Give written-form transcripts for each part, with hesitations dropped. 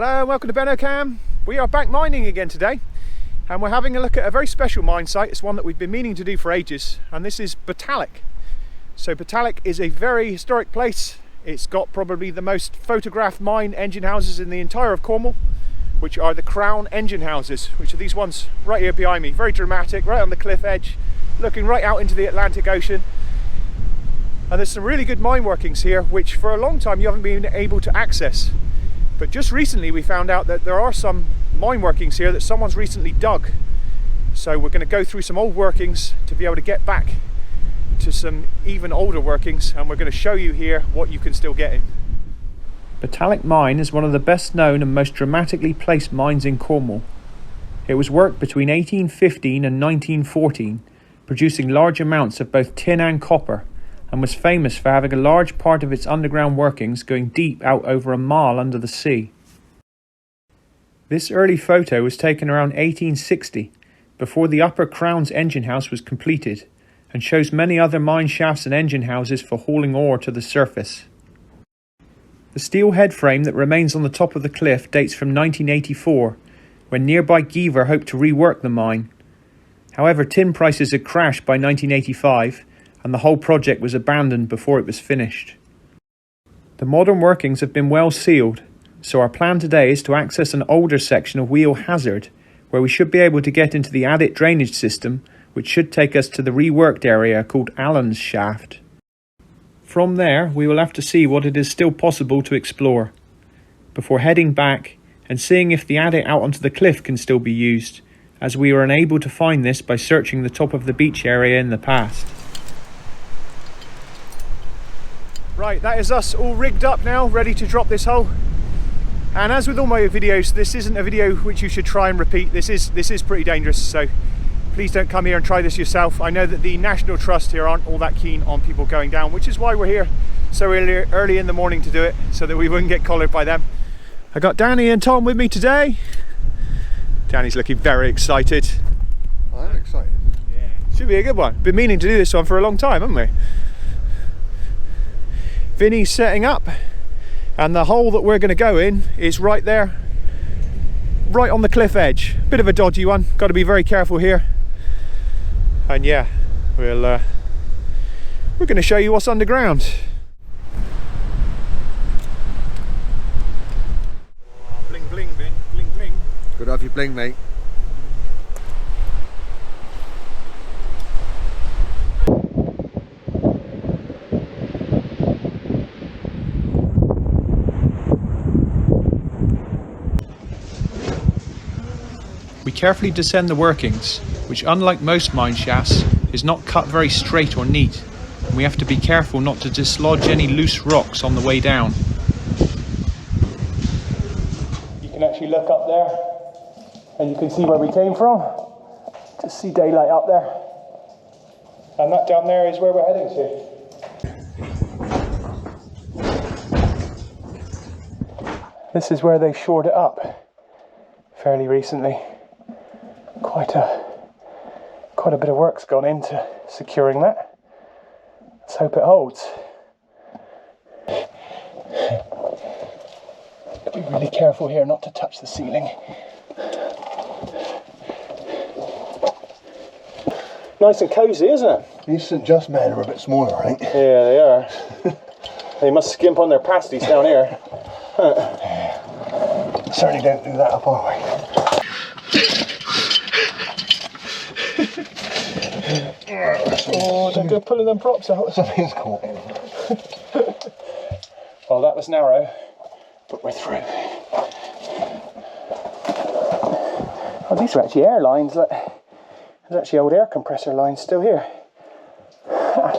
Hello and welcome to BennoCam. We are back mining again today and we're having a look at a very special mine site. It's one that we've been meaning to do for ages, and this is Botallack. So Botallack is a very historic place. It's got probably the most photographed mine engine houses in the entire of Cornwall, which are the Crown engine houses, which are these ones right here behind me. Very dramatic, right on the cliff edge, looking right out into the Atlantic Ocean. And there's some really good mine workings here, which for a long time you haven't been able to access. But just recently we found out that there are some mine workings here that someone's recently dug. So we're going to go through some old workings to be able to get back to some even older workings, and we're going to show you here what you can still get in. Botallack mine is one of the best known and most dramatically placed mines in Cornwall. It was worked between 1815 and 1914, producing large amounts of both tin and copper, and was famous for having a large part of its underground workings going deep out over a mile under the sea. This early photo was taken around 1860, before the Upper Crown's engine house was completed, and shows many other mine shafts and engine houses for hauling ore to the surface. The steel head frame that remains on the top of the cliff dates from 1984, when nearby Geever hoped to rework the mine. However, tin prices had crashed by 1985, and the whole project was abandoned before it was finished. The modern workings have been well sealed, so our plan today is to access an older section of Wheel Hazard, where we should be able to get into the adit drainage system, which should take us to the reworked area called Allen's Shaft. From there, we will have to see what it is still possible to explore, before heading back and seeing if the adit out onto the cliff can still be used, as we were unable to find this by searching the top of the beach area in the past. Right, that is us all rigged up now, ready to drop this hole. And as with all my videos, this isn't a video which you should try and repeat. This is pretty dangerous, so please don't come here and try this yourself. I know that the National Trust here aren't all that keen on people going down, which is why we're here so early in the morning to do it, so that we wouldn't get collared by them. I got Danny and Tom with me today. Danny's looking very excited. I'm excited. Yeah. Should be a good one. Been meaning to do this one for a long time, haven't we? Vinny's setting up, and the hole that we're going to go in is right there, right on the cliff edge. Bit of a dodgy one, got to be very careful here. And yeah, we're going to show you what's underground. Bling bling, Vin, bling bling. Good to have you bling, mate. We carefully descend the workings, which unlike most mine shafts, is not cut very straight or neat, and we have to be careful not to dislodge any loose rocks on the way down. You can actually look up there and you can see where we came from. Just see daylight up there. And that down there is where we're heading to. This is where they shored it up fairly recently. Quite a bit of work's gone into securing that. Let's hope it holds. Be really careful here not to touch the ceiling. Nice and cosy, isn't it? These St. Just men are a bit smaller, right? Yeah, they are. They must skimp on their pasties down here. Certainly don't do that up our way. Oh, don't go pulling them props out. Something's caught in. Well, that was narrow, but we're through. Oh, these are actually air lines. Look. There's actually old air compressor lines still here. Right.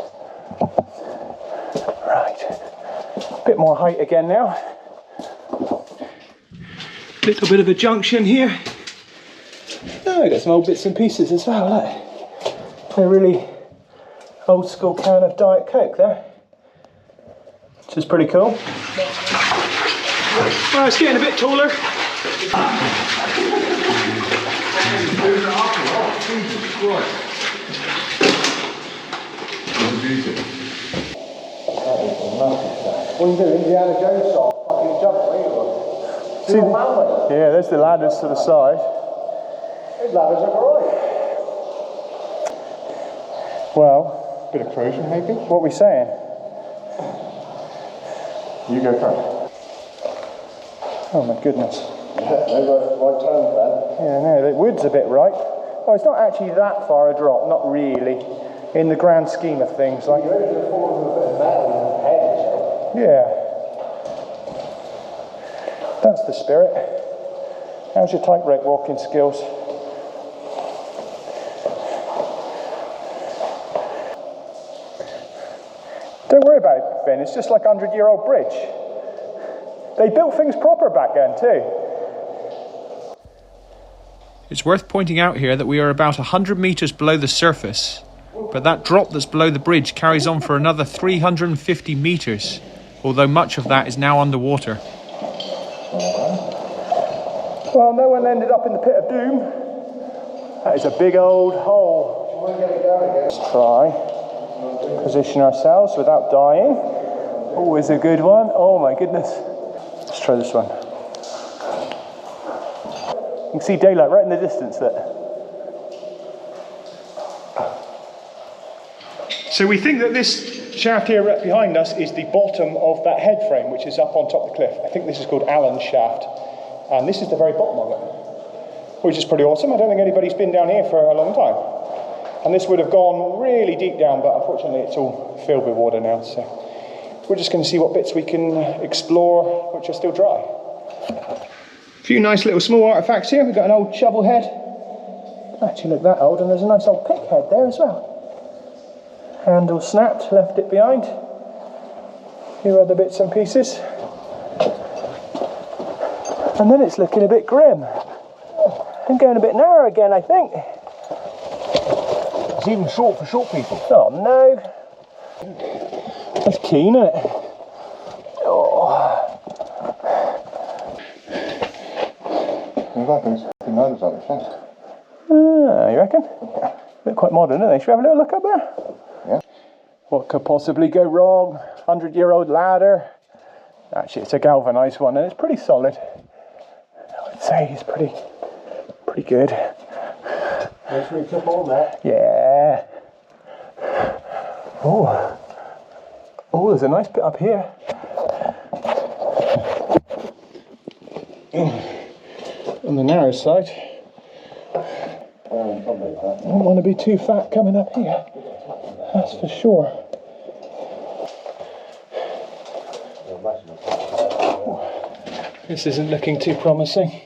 A bit more height again now. Little bit of a junction here. Oh, we've got some old bits and pieces as well, look. A really old school can of Diet Coke there, which is pretty cool. Well, it's getting a bit taller. What are you doing, Indiana Jones style? Fucking jump, See, yeah, there's the ladders to the side. These ladders are alright. Well, Bit of corrosion maybe? what are we saying? You go first. Oh my goodness. Yeah, they got the right turn then. Yeah, no, the wood's a bit right. Oh, it's not actually that far a drop, not really, in the grand scheme of things. Like, You're only going to fall with a bit of metal in the head, so. yeah. That's the spirit. How's your tightrope walking skills? Don't worry about it, Ben. It's just like a 100-year-old bridge. They built things proper back then too. It's worth pointing out here that we are about 100 metres below the surface, but that drop that's below the bridge carries on for another 350 metres, although much of that is now underwater. Well, no one ended up in the pit of doom. That is a big old hole. Let's try. Position ourselves without dying. Always a good one. Oh my goodness. Let's try this one. You can see daylight right in the distance there. So we think that this shaft here right behind us is the bottom of that head frame, which is up on top of the cliff. I think this is called Allen's shaft. And this is the very bottom of it, which is pretty awesome. I don't think anybody's been down here for a long time. And this would have gone really deep down, but unfortunately it's all filled with water now. So we're just going to see what bits we can explore, which are still dry. A few nice little small artefacts here. We've got an old shovel head. Actually look that old, and there's a nice old pick head there as well. Handle snapped, left it behind. A few other bits and pieces. And then it's looking a bit grim. And going a bit narrow again, I think. It's even short for short people. Oh no. That's keen, isn't it? Oh. There's like those fucking ladders like this. You reckon? Look quite modern, don't they? Should we have a little look up there? Yeah. What could possibly go wrong? 100-year-old ladder. Actually, it's a galvanised one, and it's pretty solid. I would say it's pretty good. Make sure you clip on that. Yeah. Oh, there's a nice bit up here. On the narrow side. I don't want to be too fat coming up here. That's for sure. This isn't looking too promising.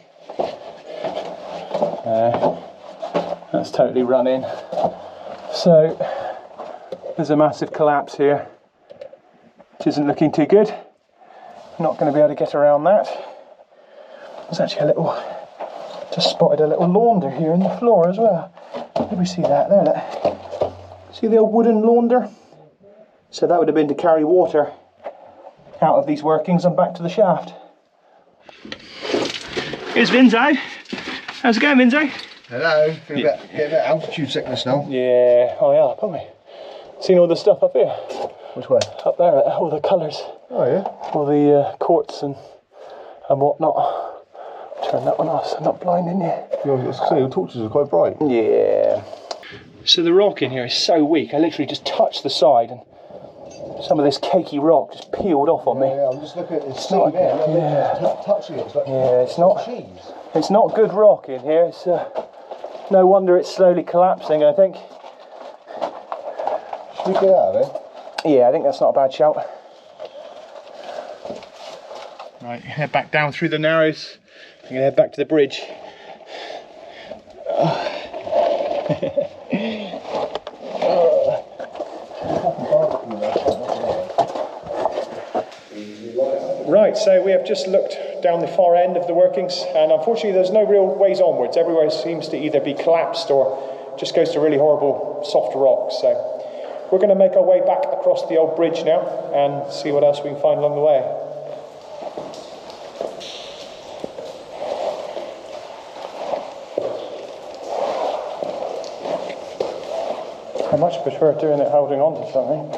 That's totally run in. So there's a massive collapse here, which isn't looking too good. Not going to be able to get around that. There's actually just spotted a little launder here in the floor as well. Did we see that there? Look. See the old wooden launder? So that would have been to carry water out of these workings and back to the shaft. Here's Vinzo. How's it going, Vinzo? Hello. Getting a bit of altitude sickness now. Yeah, oh yeah, probably. Seen all the stuff up here? Which way? Up there, all the colours. Oh yeah. All the quartz and whatnot. Turn that one off so I'm not blinding you. Your torches are quite bright. Yeah. So the rock in here is so weak, I literally just touched the side and some of this cakey rock just peeled off on me. Yeah, I'm just looking at this thing there. Just touching it. It's like cheese. It's not good rock in here. It's no wonder it's slowly collapsing, I think. Should we get out of it? Yeah, I think that's not a bad shout. Right, head back down through the narrows. I'm going to head back to the bridge. Right, so we have just looked down the far end of the workings, and unfortunately there's no real ways onwards. Everywhere seems to either be collapsed or just goes to really horrible soft rock. So we're going to make our way back across the old bridge now and see what else we can find along the way. I much prefer doing it holding on to something.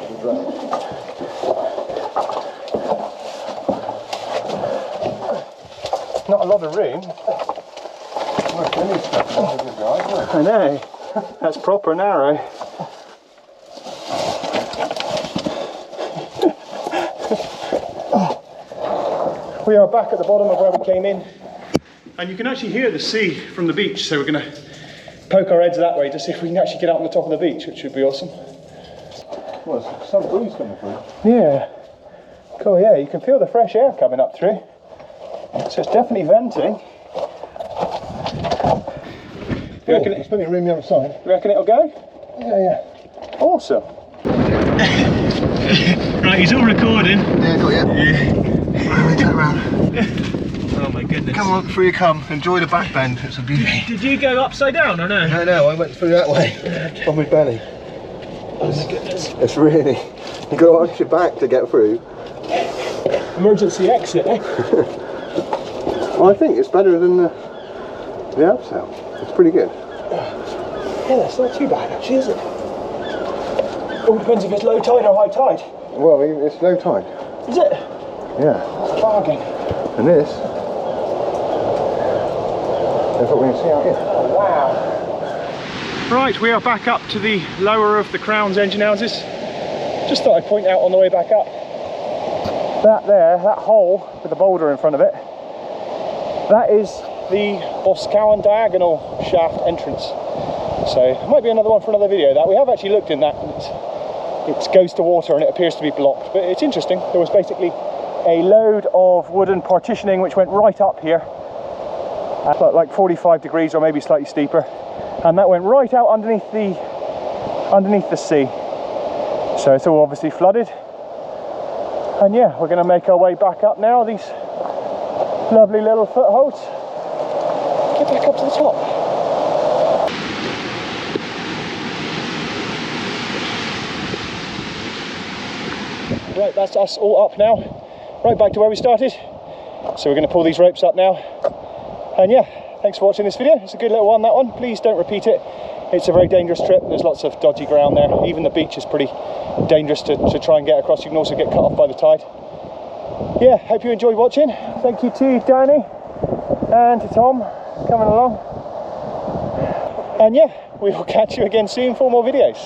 not a lot of room. I know, that's proper narrow. We are back at the bottom of where we came in, and you can actually hear the sea from the beach, so we're going to poke our heads that way to see if we can actually get out on the top of the beach, which would be awesome. Well, there's some breeze coming through. Yeah, cool, yeah, you can feel the fresh air coming up through, so it's definitely venting. You reckon There's plenty of room the other side. You reckon it'll go? Yeah. Awesome. Right, he's all recording. Yeah, got you. Right, turn around. Oh my goodness. Come on, through you come. Enjoy the back bend. It's a beauty. Did you go upside down or no? No, I went through that way. On my belly. Oh my goodness. It's really. You go on your back to get through. Emergency exit, eh? Well, I think it's better than the abseil. It's pretty good. Yeah, that's not too bad actually, is it? It all depends if it's low tide or high tide. Well, it's low tide. Is it? Yeah. That's a bargain. And this is what we can see out here. Oh, wow. Right, we are back up to the lower of the Crown's engine houses. Just thought I'd point out on the way back up. That there, that hole with the boulder in front of it, that is the Boscawen diagonal shaft entrance. So it might be another one for another video. That we have actually looked in that, and it goes to water and it appears to be blocked, but it's interesting. There was basically a load of wooden partitioning which went right up here at like 45 degrees or maybe slightly steeper, and that went right out underneath the sea. So it's all obviously flooded, and yeah, we're going to make our way back up now these lovely little footholds. Get back up to the top. Right, that's us all up now, right back to where we started. So we're going to pull these ropes up now, and yeah, thanks for watching this video. It's a good little one, that one. Please don't repeat it. It's a very dangerous trip. There's lots of dodgy ground there. Even the beach is pretty dangerous to try and get across. You can also get cut off by the tide. Yeah, hope you enjoyed watching. Thank you to Danny and to Tom coming along, and yeah, we will catch you again soon for more videos.